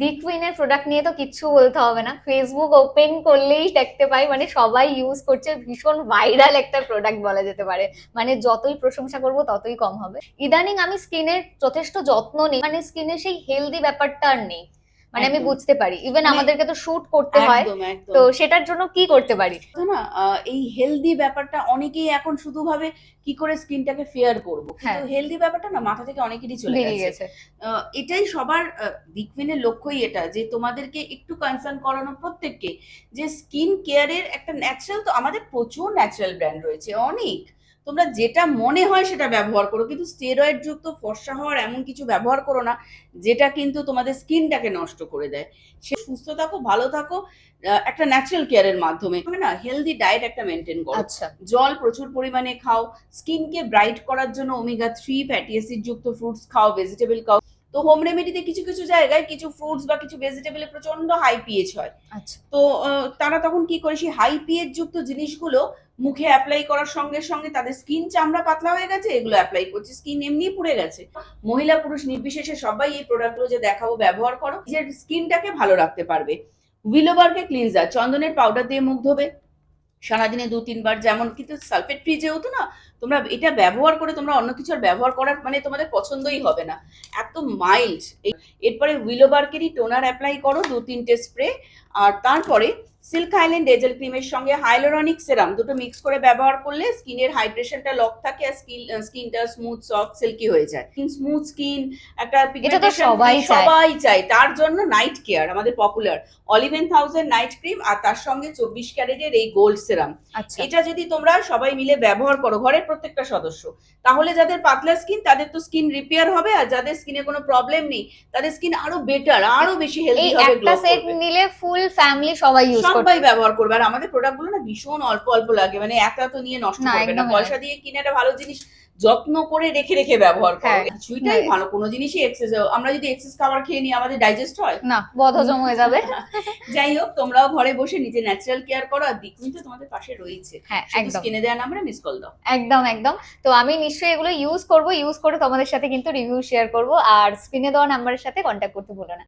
দিকউইনের product নিয়ে তো কিচ্ছু বলতে হবে না, ফেসবুক ওপেন করলেই দেখতে পাই মানে সবাই ইউজ করছে, ভীষণ ভাইরাল একটা প্রোডাক্ট বলা যেতে পারে। মানে যতই প্রশংসা করব ততই কম হবে। ইদানিং আমি স্কিনের যথেষ্ট যত্ন নিই, মানে স্কিনের সেই হেলদি ব্যাপারটা আর নেই, মানে আমি একদম বুঝতে পারি ইভেন মানে আমাদেরকে তো শুট করতে হয়। একদম তো একদম সেটার জন্য কি করতে পারি? তো না এই হেলদি ব্যাপারটা অনেকেই এখন শুধু ভাবে কি করে স্কিনটাকে ফেয়ার করব, কিন্তু হ্যাঁ, হেলদি ব্যাপারটা না মাথা থেকে অনেকেরই চলে বেরিয়ে গেছে। গেছে। এটাই সবার দিকবিনের লক্ষ্যই এটা, যে তোমাদেরকে একটু কনসার্ন করানো প্রত্যেককে, যে স্কিন কেয়ারের একটা ন্যাচারাল, তো আমাদের প্রচুর ন্যাচারাল ব্র্যান্ড রয়েছে অনেক, তোমরা যেটা মনে হয় সেটা ব্যবহার করো, কিন্তু স্টেরয়েড যুক্ত ফর্সা হওয়ার এমন কিছু ব্যবহার করো না যেটা কিন্তু তোমাদের স্কিনটাকে নষ্ট করে দেয়। সে সুস্থ থাকো, ভালো থাকো একটা ন্যাচারাল কেয়ারের মাধ্যমে। তুমি না হেলদি ডায়েট একটা মেনটেন করো, আচ্ছা, জল প্রচুর পরিমাণে খাও, স্কিনকে ব্রাইট করার জন্য ওমেগা 3 ফ্যাটি অ্যাসিড যুক্ত ফ্রুটস খাও, ভেজিটেবল খাও। তো হোম রেমেডিতে কিছু কিছু জায়গায় কিছু ফ্রুটস বা কিছু ভেজিটেবলে প্রচন্ড হাই পিএইচ হয়, আচ্ছা। তো তারা তখন কি করে সেই হাই পিএইচ যুক্ত জিনিসগুলো মুখে অ্যাপ্লাই করার সঙ্গে সঙ্গে তাদের স্কিন চামড়া পাতলা হয়ে গেছে, এগুলো অ্যাপ্লাই করছে, স্কিন এমনি পুড়ে গেছে। মহিলা পুরুষ নির্বিশেষে সবাই এই প্রোডাক্টগুলো যে দেখাবো ব্যবহার করো, নিজের স্কিনটাকে ভালো রাখতে পারবে। উইলোবার্কে ক্লিনজার চন্দনের পাউডার দিয়ে মুখ ধোবে সারাদিনে 2-3 বার, যেমন কিন্তু সালফেট ফ্রি যেহেতু না, তোমরা এটা ব্যবহার করে তোমরা অন্য কিছু আর ব্যবহার করার মানে তোমাদের পছন্দই হবে না, এত মাইল্ড। এরপরে উইলোবার্কেরই টোনার অ্যাপ্লাই করো 2-3টে স্প্রে, আর তারপরে সিল্ক আইল্যান্ড ডেজেল ক্রিমের সঙ্গে হাইলোরনিক সেরাম দুটো মিক্স করে ব্যবহার করলে স্কিনের হাইড্রেশনটা লক থাকে আর স্কিনটা স্মুথ সফট সিল্কি হয়ে যায়। স্মুথ স্কিন, একটা এটা তো পিগমেন্টেশন সবাই চায়। সবাই চায়, তার জন্য নাইট কেয়ার আমাদের পপুলার অলিভেন 1000 নাইট ক্রিম, আর তার সঙ্গে 24 ক্যারেটের এই গোল্ড সেরাম। আচ্ছা, এটা যদি তোমরা সবাই মিলে ব্যবহার করো ঘরের প্রত্যেকটা সদস্য, তাহলে যাদের পাতলা স্কিন তাদের তো স্কিন রিপেয়ার হবে, আর যাদের স্কিনে কোনো প্রবলেম নেই তাদের স্কিন আরো বেটার, আরো বেশি এই হেলদি হবে, একটা গ্লো সেট করবে। নিলে ফুল ফ্যামিলি সবাই ইউজ করতে। সবাই ব্যবহার করবে, আর আমাদের প্রোডাক্ট গুলো না ভীষণ অল্প অল্প লাগে, মানে এত এত নিয়ে নষ্ট না, করবে না, একদমই নয়। পয়সা দিয়ে কিনে একটা ভালো জিনিস যত্ন করে রেখে রেখে ব্যবহার করো, হ্যাঁ, কিছুটাই ভালো, কোনো জিনিসই এক্সেস, আমরা যদি এক্সেস খাবার খেয়ে নিই আমাদের ডাইজেস্ট হয়? না, বদহজম হয়ে যাবে। যাই হোক, তোমরাও ঘরে বসে নিজে ন্যাচারাল কেয়ার করো, আর দিকমিন তো তোমাদের পাশে রয়েছে, হ্যাঁ, শুধু একদম স্কিনে দেওয়া নাম্বারে মিস কল দাও। একদম একদম। তো আমি নিশ্চয়ই এগুলো ইউজ করব, ইউজ করে তোমাদের সাথে কিন্তু রিভিউ শেয়ার করব, আর স্ক্রিনে দেওয়া নাম্বারের সাথে কন্ট্যাক্ট করতে ভুলো না।